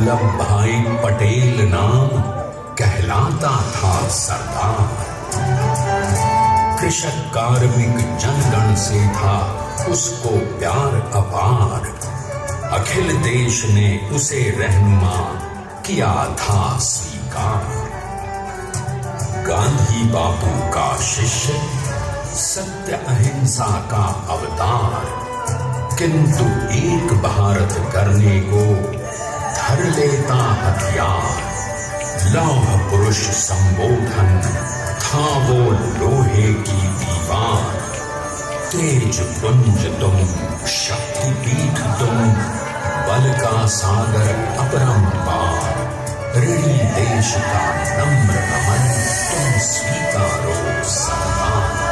वल्लभ भाई पटेल नाम कहलाता था सरदार। कृषक कार्मिक जनगण से था उसको प्यार अपार। अखिल देश ने उसे रहनुमा किया था स्वीकार। गांधी बापू का शिष्य, सत्य अहिंसा का अवतार, किंतु एक भारत करने को धर लेता हथियार। लौह पुरुष संबोधन था वो लोहे की दीवार। तेज पुंज तुम, शक्ति पीठ तुम, बल का सागर अपरंपार। ऋणी देश का नम्र नमन तुम स्वीकारो सरदार।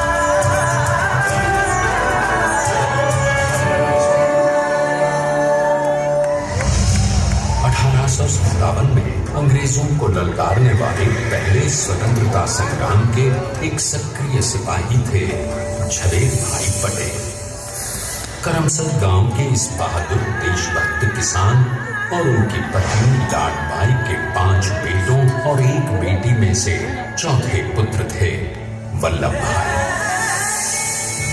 1857 में अंग्रेजों को ललकारने वाले पहले स्वतंत्रता संग्राम के एक सक्रिय सिपाही थे झवेर भाई पटेल। करमसद गांव के इस बहादुर देशभक्त किसान और उनकी पत्नी लाडबाई के 5 बेटों और 1 बेटी में से चौथे पुत्र थे वल्लभ भाई।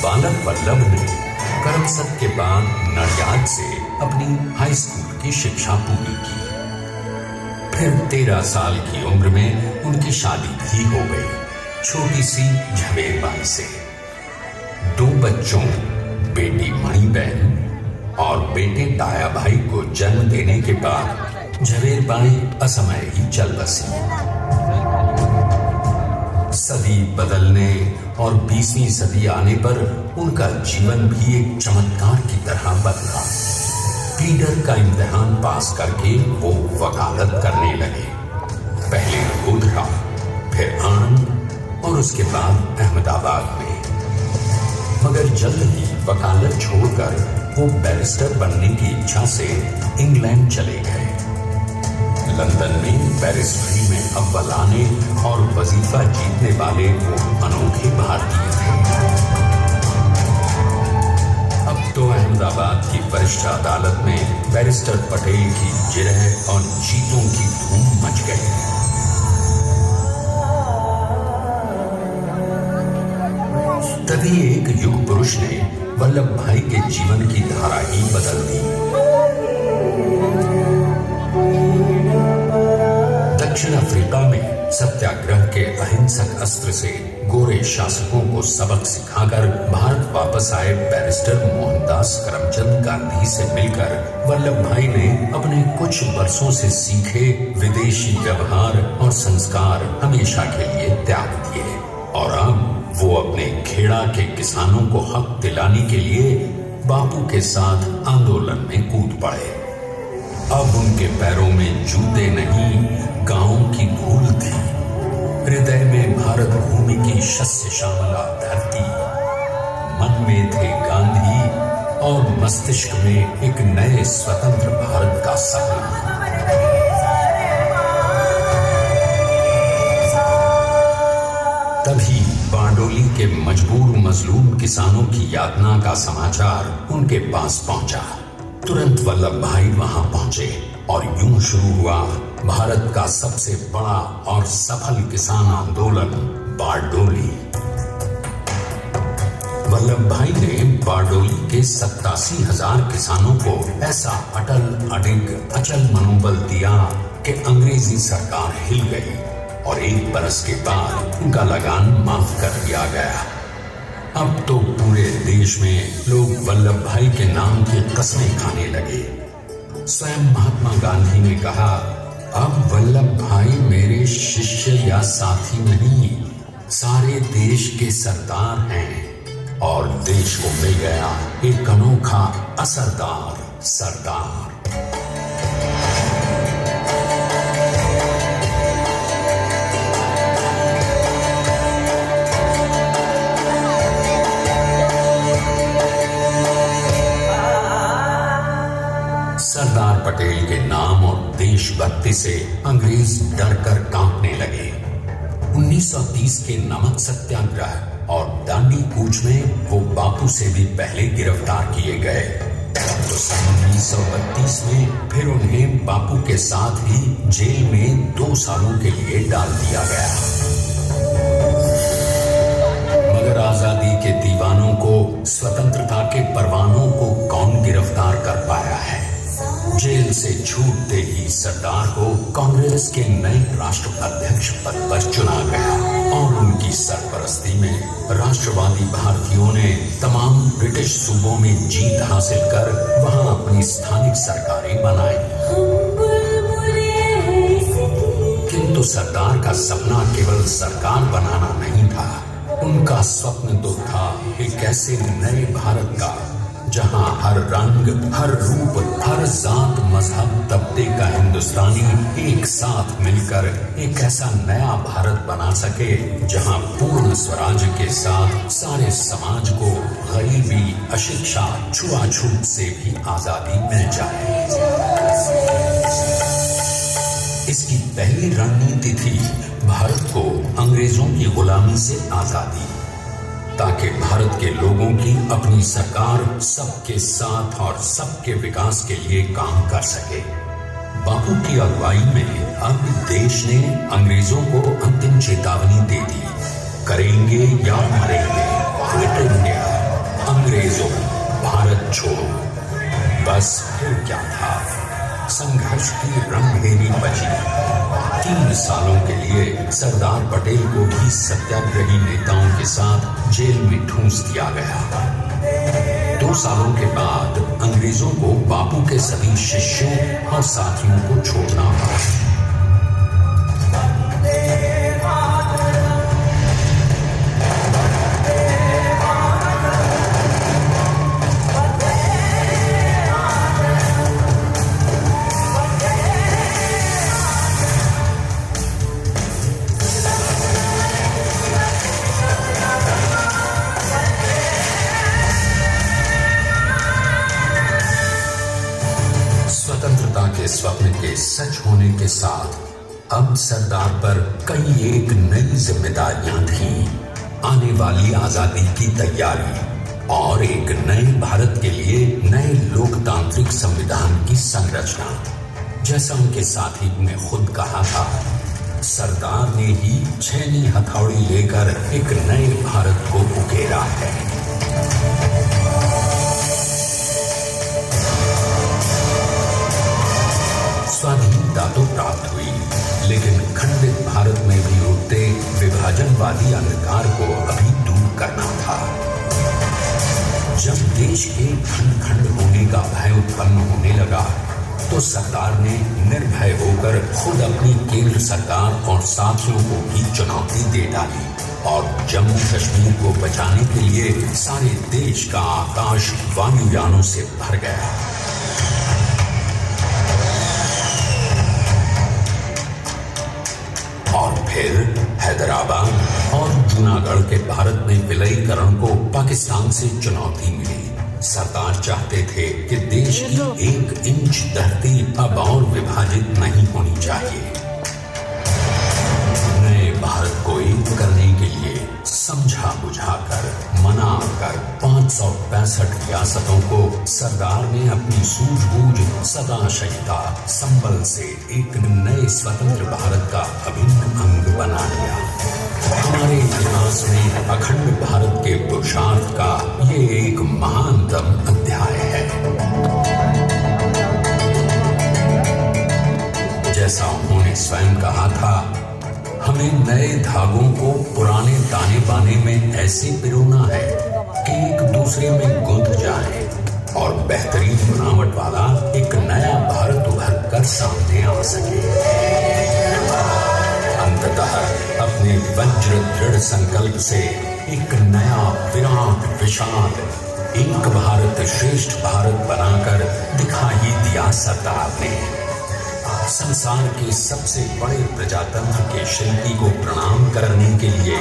बालक वल्लभ ने करमसद के बाद नडियाद से अपनी हाई स्कूल की शिक्षा पूरी की। फिर 13 साल की उम्र में उनकी शादी भी हो गई, छोटी सी झवेर बाई से। 2 बच्चों, बेटी मणिबेन और बेटे ताया भाई को जन्म देने के बाद झवेर बाई असमय ही चल बसी। सदी बदलने और 20वीं सदी आने पर उनका जीवन भी एक चमत्कार की तरह बदला। पीडर का इम्तिहान पास करके वो वकालत करने लगे। पहले गोधरा, फिर आनंद और उसके बाद अहमदाबाद में। मगर जल्द ही वकालत छोड़कर वो बैरिस्टर बनने की इच्छा से इंग्लैंड चले गए। लंदन में बैरिस्ट्री में अव्वल आने और वजीफा जीतने वाले वो अनोखे भारतीय थे। अब तो अहमदाबाद की वरिष्ठ अदालत में बैरिस्टर पटेल की जिरह और जीतों की धूम मच गई। तभी एक युग पुरुष ने वल्लभ भाई के जीवन की धारा ही बदल दी। दक्षिण अफ्रीका में सत्याग्रह के अहिंसक अस्त्र से गोरे शासकों को सबक सिखाकर भारत वापस आए बैरिस्टर मोहनदास करमचंद गांधी से मिलकर वल्लभ भाई ने अपने कुछ वर्षों से सीखे विदेशी व्यवहार और संस्कार हमेशा के लिए त्याग दिए और अब वो अपने खेड़ा के किसानों को हक दिलाने के लिए बापू के साथ आंदोलन में कूद पड़े। अब उनके पैरों में जूते नहीं, गांवों की धूल थी। हृदय में भारत भूमि की शस्य श्यामला धरती। मन में थे गांधी और मस्तिष्क में एक नए स्वतंत्र भारत का सपना। तभी बारडोली के मजबूर मजलूम किसानों की यातना का समाचार उनके पास पहुंचा। तुरंत वल्लभ भाई वहां पहुंचे और यूं शुरू हुआ भारत का सबसे बड़ा और सफल किसान आंदोलन बारडोली। वल्लभ भाई ने बारडोली के 87,000 किसानों को ऐसा अटल अडिग अचल मनोबल दिया कि अंग्रेजी सरकार हिल गई और 1 बरस के बाद उनका लगान माफ कर दिया गया। अब तो पूरे देश में लोग वल्लभ भाई के नाम की कस्में खाने लगे। स्वयं महात्मा गांधी ने कहा, अब वल्लभ भाई मेरे शिष्य या साथी नहीं, सारे देश के सरदार हैं और देश को मिल गया एक अनोखा असरदार सरदार। सरदार पटेल के नाम और देशभक्ति से अंग्रेज डरकर कांपने लगे। 1930 के नमक सत्याग्रह और दांडी कूच में वो बापू से भी पहले गिरफ्तार किए गए। तो सन 1932 में फिर उन्हें बापू के साथ ही जेल में 2 सालों के लिए डाल दिया गया। मगर आजादी के दीवानों को, स्वतंत्रता के परवानों को कौन गिरफ्तार कर पाया है? जेल से छूटते ही सरदार को कांग्रेस के नए राष्ट्राध्यक्ष पद पर चुना गया और उनकी सरपरस्ती में राष्ट्रवादी भारतीयों ने तमाम ब्रिटिश सूबों में जीत हासिल कर वहां अपनी स्थानिक सरकारें बनाई। किंतु सरदार का सपना केवल सरकार बनाना नहीं था। उनका स्वप्न तो था एक ऐसे नए भारत का जहां हर रंग, हर रूप, हर जात, मजहब, तबके का हिंदुस्तानी एक साथ मिलकर एक ऐसा नया भारत बना सके जहां पूर्ण स्वराज के साथ सारे समाज को गरीबी, अशिक्षा, छुआछूत से भी आजादी मिल जाए। इसकी पहली रणनीति थी भारत को अंग्रेजों की गुलामी से आजादी, ताकि भारत के लोगों की अपनी सरकार सबके साथ और सबके विकास के लिए काम कर सके। बापू की अगुवाई में अब देश ने अंग्रेजों को अंतिम चेतावनी दे दी, करेंगे या मरेंगे, क्विट इंडिया, अंग्रेजों, भारत छोड़ो। बस फिर क्या था, संघर्ष की रणभेरी बची। 3 सालों के लिए सरदार पटेल को भी सत्याग्रही नेताओं के साथ जेल में ठूंस दिया गया। 2 सालों के बाद अंग्रेजों को बापू के सभी शिष्यों और साथियों को छोड़ना पड़ा। स्वतंत्रता के स्वप्न के सच होने के साथ अब सरदार पर कई एक नई जिम्मेदारियां थीं। आने वाली आजादी की तैयारी और एक नए भारत के लिए नए लोकतांत्रिक संविधान की संरचना। जैसा उनके साथी ने खुद कहा था, सरदार ने ही छेनी हथौड़ी लेकर एक नए भारत को उकेरा है। स्वाधीनता तो प्राप्त हुई, लेकिन खंडित भारत में भी उठते विभाजनवादी अंधकार को अभी दूर करना था। जब देश के खंड खंड होने का भय उत्पन्न होने लगा, तो सरदार ने निर्भय होकर खुद अपनी केंद्र सरकार और साथियों को भी चुनौती दे डाली और जम्मू कश्मीर को बचाने के लिए सारे देश का आकाश वायुयानों से भर गया। और फिर हैदराबाद और जूनागढ़ के भारत में विलयीकरण को पाकिस्तान से चुनौती मिली। सरदार चाहते थे कि देश की 1 इंच धरती अब और विभाजित नहीं होनी चाहिए। नए भारत को एक करने के लिए समझा बुझाकर, मना कर 565 रियासतों को सरदार ने अपनी सूझबूझ, सदाशयता, संबल से एक नए स्वतंत्र भारत का अभिन्न अंग बना लिया। हमारे इतिहास में अखंड भारत के पुरुषार्थ का ये एक महानतम अध्याय है। जैसा उन्होंने स्वयं कहा था, हमें नए धागों को पुराने ताने बाने में ऐसे पिरोना है कि एक दूसरे में गुंथ जाए और बेहतरीन बनावट वाला एक नया भारत उभर कर सामने आ सके। अंततः अपने वज्र दृढ़ संकल्प से एक नया विराट विशाल एक भारत श्रेष्ठ भारत बनाकर दिखा ही दिया सरदार ने। संसार के सबसे बड़े प्रजातंत्र के शिल्पी को प्रणाम करने के लिए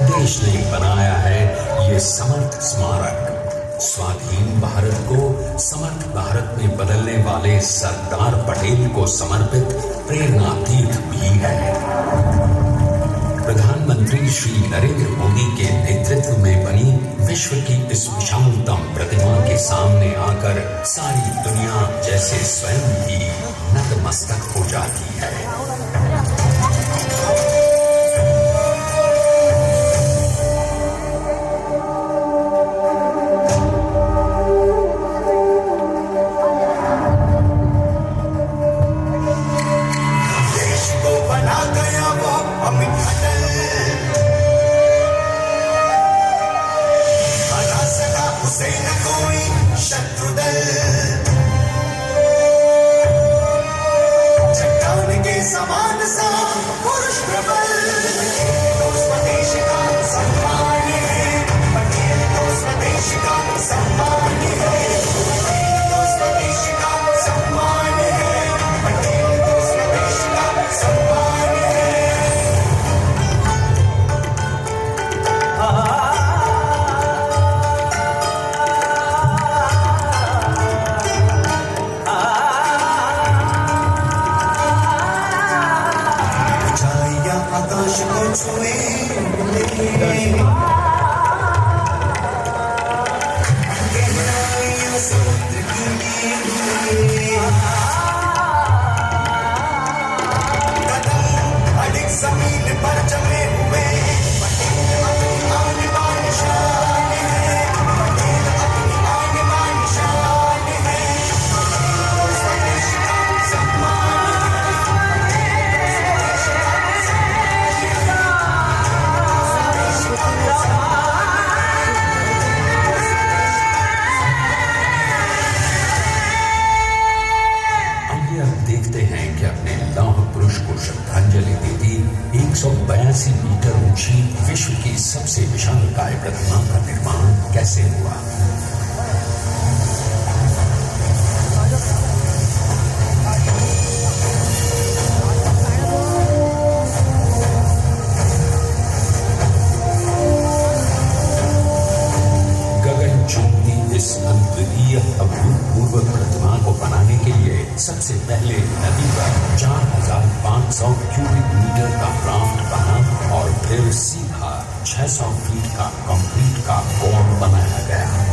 देश ने बनाया है ये समर्थ स्मारक। स्वाधीन भारत को समर्थ भारत में बदलने वाले सरदार पटेल को समर्पित प्रेरणा तीर्थ भी है। प्रधानमंत्री श्री नरेंद्र मोदी के नेतृत्व में बनी विश्व की इस विशालतम प्रतिमा के सामने आकर सारी दुनिया जैसे स्वयं ही नतमस्तक हो जाती है। विश्व की सबसे विशालकाय प्रतिमा का निर्माण कैसे हुआ। गगनचुंबी इस अद्वितीय अभूतपूर्व प्रतिमा को बनाने के लिए सबसे पहले नदी पर 4,500 क्यूबिक मीटर का राफ्ट बना और फिर सीधा 600 फीट का कंक्रीट का कोन बनाया गया।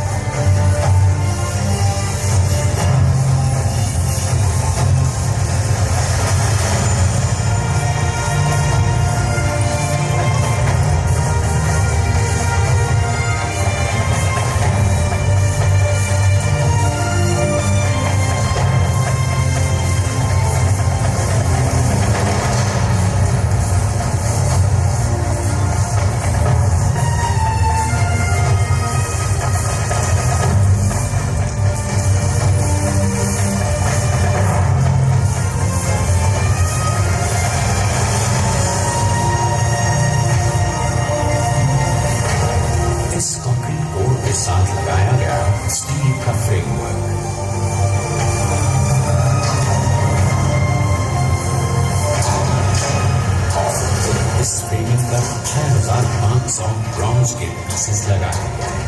ब्रॉन्ज के पीसेस लगाए गए।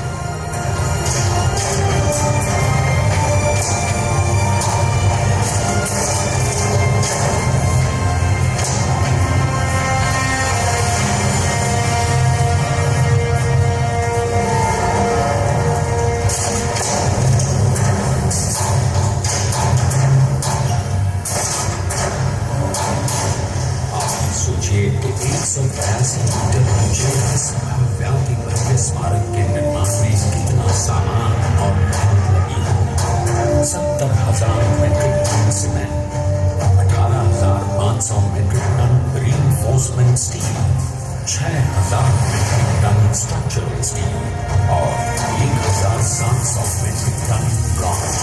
सोचिए कि 182 मीटर ऊंचे इस भव्याति भव्य स्मारक के निर्माण में कितना सामान और मेहनत लगी है। 70,000 metric ton cement, 18,500 metric ton reinforcement steel, 6,000 metric ton structural steel और 1,700 मेट्रिक टन ब्रॉन्ज।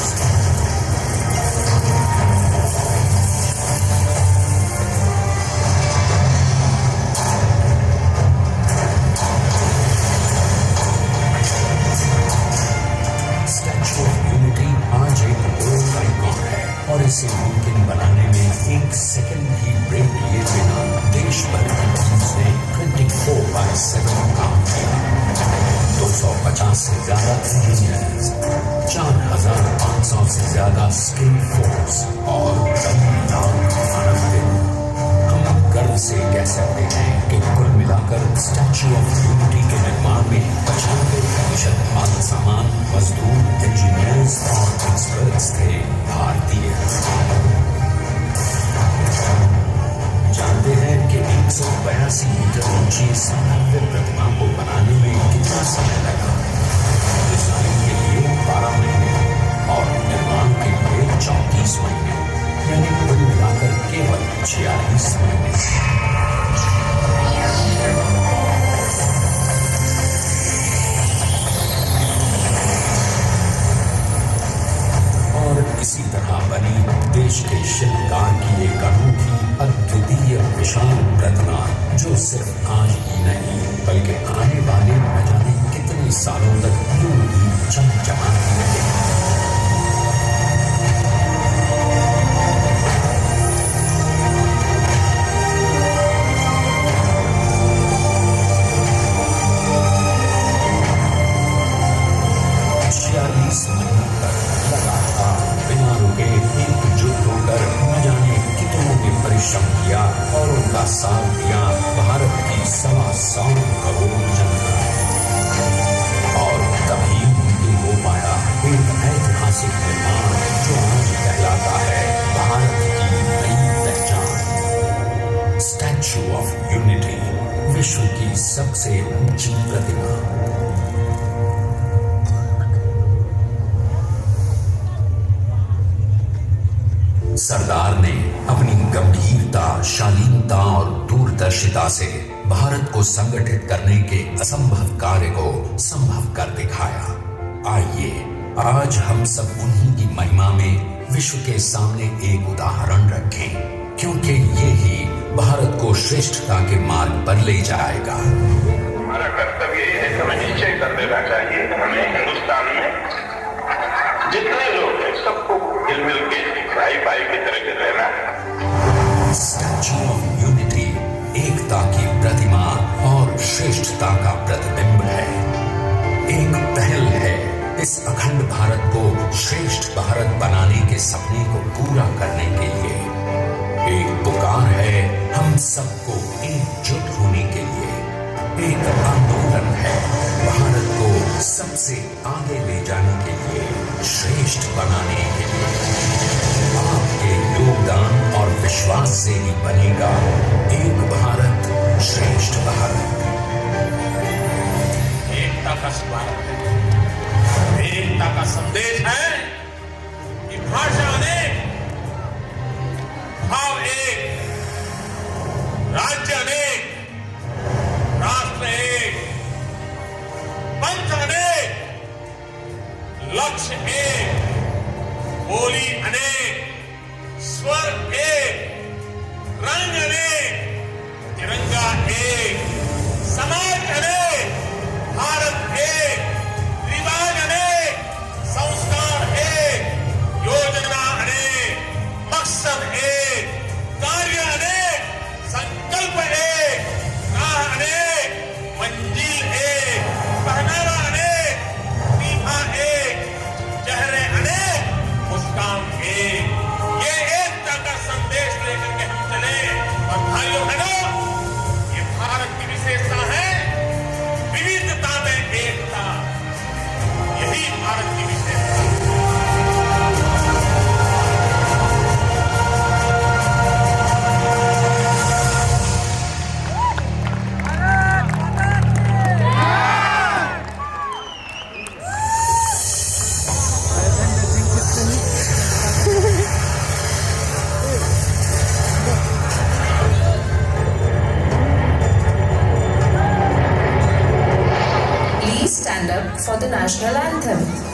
और इसे मुमकिन बनाने में एक सेकंड भी ब्रेक लिए बिना देश भर की टीम्स ने 24/7 काम किया। 250 से ज्यादा इंजीनियर्स, 4,500 से ज्यादा स्किल फोर्स और 10 लाख मानव दिन। हम गर्व से से कह सकते हैं कि कुल मिलाकर स्टैच्यू ऑफ यूनिटी के निर्माण में 95% माल सामान, मजदूर, इंजीनियर्स और एक्सपर्ट्स थे भारतीय। जानते हैं कि 182 मीटर ऊंची इस भव्य प्रतिमा को बनाने में कितना समय लगा? डिजाइन के लिए 12 महीने और निर्माण के लिए 34 महीने, यानी कुल मिलाकर केवल 46 महीने। और इसी तरह बनी देश के शिल्पकार की एक अनूठी अद्वितीय विशाल प्रतिमा, जो सिर्फ आज ही नहीं बल्कि आने वाले न जाने कितने सालों तक यूं ही चमचमाती रहेगी। परिश्रम किया और उनका साथ दिया भारत की 125 करोड़ जनता। और तभी मुमकिन हो पाया एक ऐतिहासिक निर्माण जो आज कहलाता है भारत की नई पहचान। स्टैच्यू ऑफ यूनिटी, विश्व की सबसे ऊंची प्रतिमा। सरदार ने अपनी गंभीरता, शालीनता और दूरदर्शिता से भारत को संगठित करने के असंभव कार्य को संभव कर दिखाया। आइए आज हम सब उन्हीं की महिमा में विश्व के सामने एक उदाहरण रखें, क्योंकि ये ही भारत को श्रेष्ठता के मार्ग पर ले जाएगा। हमारा कर्तव्य ये है कि हमें निश्चय कर लेना चाहिए, हमें हिंदुस्तान में जितने लोग हैं सबको मिल के भाई भाई की तरह के रहना है। स्टैच्यू ऑफ यूनिटी एकता की प्रतिमा और श्रेष्ठता का प्रतिबिंब है। एक पहल है इस अखंड भारत को श्रेष्ठ भारत बनाने के सपने को पूरा करने के लिए। एक पुकार है हम सबको एकजुट होने के लिए। एक आंदोलन है भारत को सबसे आगे ले जाने के लिए, श्रेष्ठ बनाने के लिए। आपके योगदान और विश्वास से ही बनेगा एक भारत श्रेष्ठ भारत। एकता का स्वागत है, एकता का संदेश है कि भाषा अनेक, भाव एक, राज्य अनेक, राष्ट्र एक, पंथ अनेक, लक्ष्य एक, बोली अनेक, स्वर एक, रंग अनेक, तिरंगा एक, समाज अनेक, भारत एक, रिवाज अनेक, संस्कार एक, योजना अनेक, मकसद एक, कार्य अनेक, संकल्प एक, राह अनेक, मंजिल एक, पहनावा अनेक, सीमा एक, चेहरे अनेक, मुस्कान एक। ये एकता का संदेश लेकर के हम चले। और भाइयों बहनों, ये भारत की विशेषता है, विविधता में एकता। यही भारत की विशेषता है। Stand up for the national anthem.